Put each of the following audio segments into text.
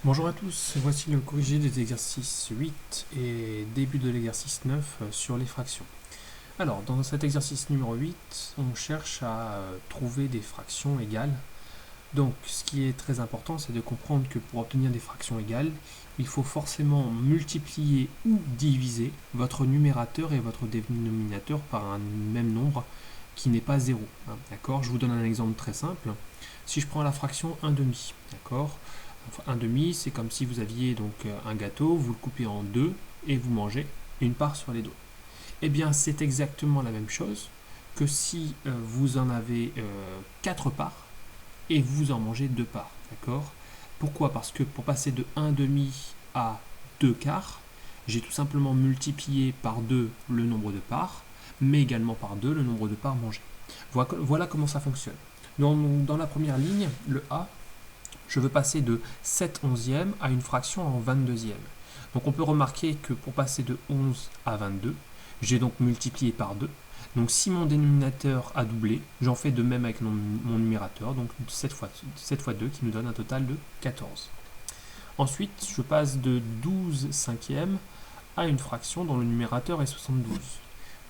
Bonjour à tous, voici le corrigé des exercices 8 et début de l'exercice 9 sur les fractions. Alors, dans cet exercice numéro 8, on cherche à trouver des fractions égales. Donc, ce qui est très important, c'est de comprendre que pour obtenir des fractions égales, il faut forcément multiplier ou diviser votre numérateur et votre dénominateur par un même nombre qui n'est pas 0. D'accord? Je vous donne un exemple très simple. Si je prends la fraction 1 demi, d'accord? Un demi, c'est comme si vous aviez donc un gâteau, vous le coupez en deux et vous mangez une part sur les doigts. Eh bien, c'est exactement la même chose que si vous en avez 4 parts et vous en mangez 2 parts. D'accord? Pourquoi? Parce que pour passer de 1 demi à 2 quarts, j'ai tout simplement multiplié par 2 le nombre de parts, mais également par 2 le nombre de parts mangées. Voilà comment ça fonctionne. Dans la première ligne, le A, je veux passer de 7 onzièmes à une fraction en 22e. Donc on peut remarquer que pour passer de 11 à 22, j'ai donc multiplié par 2. Donc si mon dénominateur a doublé, j'en fais de même avec mon numérateur, donc 7 fois 2 qui nous donne un total de 14. Ensuite, je passe de 12 cinquièmes à une fraction dont le numérateur est 72.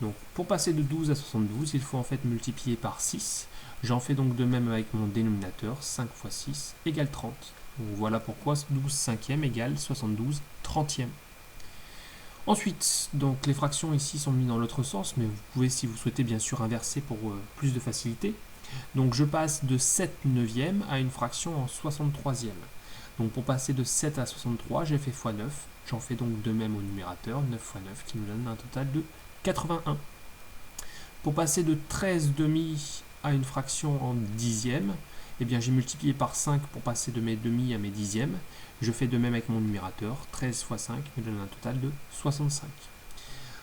Donc pour passer de 12 à 72, il faut en fait multiplier par 6. J'en fais donc de même avec mon dénominateur, 5 fois 6 égale 30. Donc voilà pourquoi 12 cinquièmes égale 72 trentièmes. Ensuite, donc les fractions ici sont mises dans l'autre sens, mais vous pouvez, si vous souhaitez, bien sûr inverser pour plus de facilité. Donc je passe de 7 neuvièmes à une fraction en 63e. Donc pour passer de 7 à 63, j'ai fait x 9. J'en fais donc de même au numérateur, 9 fois 9, qui nous donne un total de 81. Pour passer de 13 demi à une fraction en dixième, eh bien j'ai multiplié par 5 pour passer de mes demi à mes dixièmes. Je fais de même avec mon numérateur, 13 fois 5 me donne un total de 65.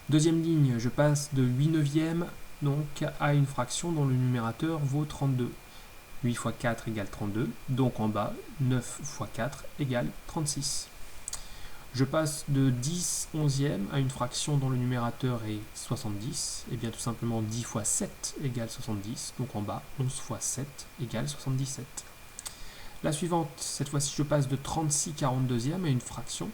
Deuxième ligne, je passe de 8 neuvièmes donc, à une fraction dont le numérateur vaut 32. 8 fois 4 égale 32, donc en bas, 9 fois 4 égale 36. Je passe de 10 onzièmes à une fraction dont le numérateur est 70, et bien tout simplement 10 fois 7 égale 70, donc en bas 11 fois 7 égale 77. La suivante, cette fois-ci je passe de 36 42e à une fraction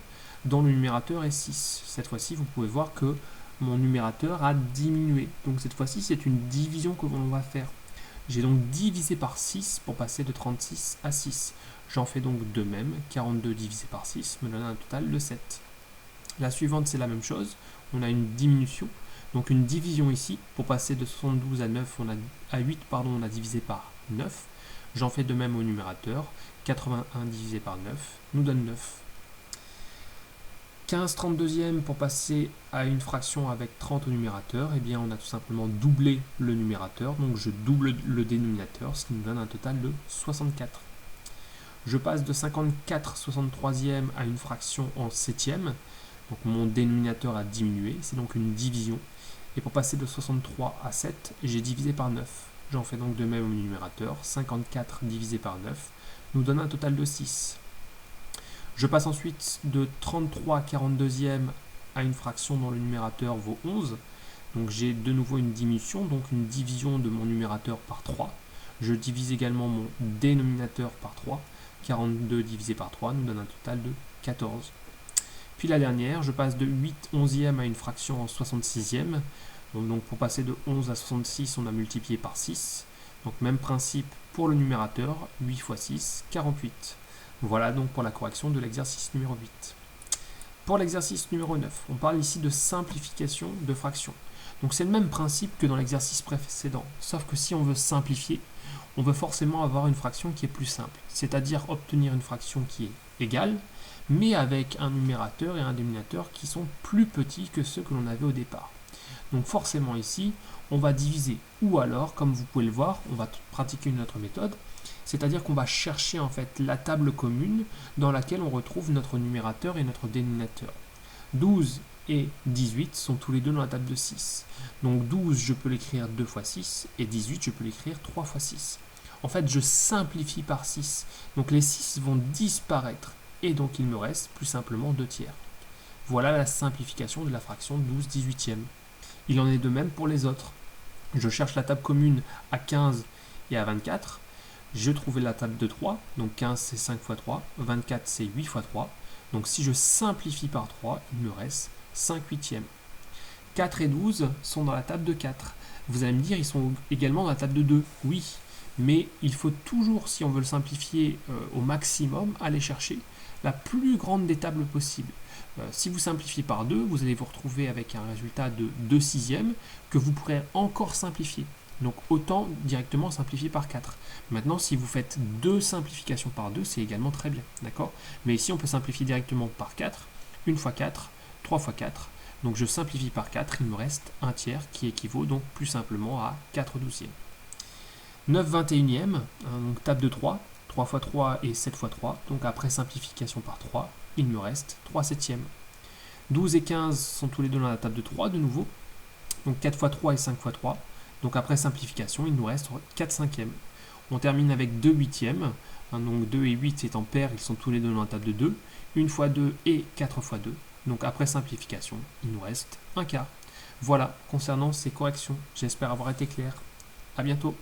dont le numérateur est 6. Cette fois-ci vous pouvez voir que mon numérateur a diminué, donc cette fois-ci c'est une division que l'on va faire. J'ai donc divisé par 6 pour passer de 36 à 6. J'en fais donc de même, 42 divisé par 6 me donne un total de 7. La suivante c'est la même chose, on a une diminution, donc une division ici, pour passer de 72 à 9, à 8, on a divisé par 9. J'en fais de même au numérateur, 81 divisé par 9 nous donne 9. 15 32e pour passer à une fraction avec 30 au numérateur, eh bien on a tout simplement doublé le numérateur, donc je double le dénominateur, ce qui nous donne un total de 64. Je passe de 54 63e à une fraction en 7e, donc mon dénominateur a diminué, c'est donc une division. Et pour passer de 63 à 7, j'ai divisé par 9. J'en fais donc de même au numérateur, 54 divisé par 9 nous donne un total de 6. Je passe ensuite de 33 42e à une fraction dont le numérateur vaut 11. Donc j'ai de nouveau une diminution, donc une division de mon numérateur par 3. Je divise également mon dénominateur par 3. 42 divisé par 3 nous donne un total de 14. Puis la dernière, je passe de 8 onzièmes à une fraction en 66e. Donc pour passer de 11 à 66, on a multiplié par 6. Donc même principe pour le numérateur, 8 fois 6, 48. Voilà donc pour la correction de l'exercice numéro 8. Pour l'exercice numéro 9, on parle ici de simplification de fractions. Donc c'est le même principe que dans l'exercice précédent, sauf que si on veut simplifier, on veut forcément avoir une fraction qui est plus simple, c'est-à-dire obtenir une fraction qui est égale, mais avec un numérateur et un dénominateur qui sont plus petits que ceux que l'on avait au départ. Donc forcément ici, on va diviser, ou alors, comme vous pouvez le voir, on va pratiquer une autre méthode, c'est-à-dire qu'on va chercher en fait la table commune dans laquelle on retrouve notre numérateur et notre dénominateur. 12 et 18 sont tous les deux dans la table de 6. Donc 12, je peux l'écrire 2 fois 6, et 18, je peux l'écrire 3 fois 6. En fait, je simplifie par 6. Donc les 6 vont disparaître, et donc il me reste plus simplement 2 tiers. Voilà la simplification de la fraction 12 18e. Il en est de même pour les autres. Je cherche la table commune à 15 et à 24. je trouvais la table de 3, donc 15 c'est 5 fois 3, 24 c'est 8 fois 3, donc si je simplifie par 3, il me reste 5 huitièmes. 4 et 12 sont dans la table de 4. Vous allez me dire, ils sont également dans la table de 2. Oui, mais il faut toujours, si on veut le simplifier au maximum, aller chercher la plus grande des tables possibles. Si vous simplifiez par 2, vous allez vous retrouver avec un résultat de 2 sixièmes que vous pourrez encore simplifier. Donc autant directement simplifier par 4. Maintenant, si vous faites 2 simplifications par 2, c'est également très bien. D'accord ? Mais ici, on peut simplifier directement par 4, 1 fois 4, 3 fois 4. Donc je simplifie par 4, il me reste un tiers qui équivaut donc plus simplement à 4 douzièmes. 9 21e, donc table de 3, 3 fois 3 et 7 fois 3, donc après simplification par 3, il me reste 3 septièmes. 12 et 15 sont tous les deux dans la table de 3 de nouveau, donc 4 fois 3 et 5 fois 3, donc après simplification, il nous reste 4 cinquièmes. On termine avec 2 huitièmes, donc 2 et 8 étant pairs, ils sont tous les deux dans la table de 2, 1 fois 2 et 4 fois 2, donc après simplification, il nous reste un quart. Voilà, concernant ces corrections, j'espère avoir été clair. À bientôt.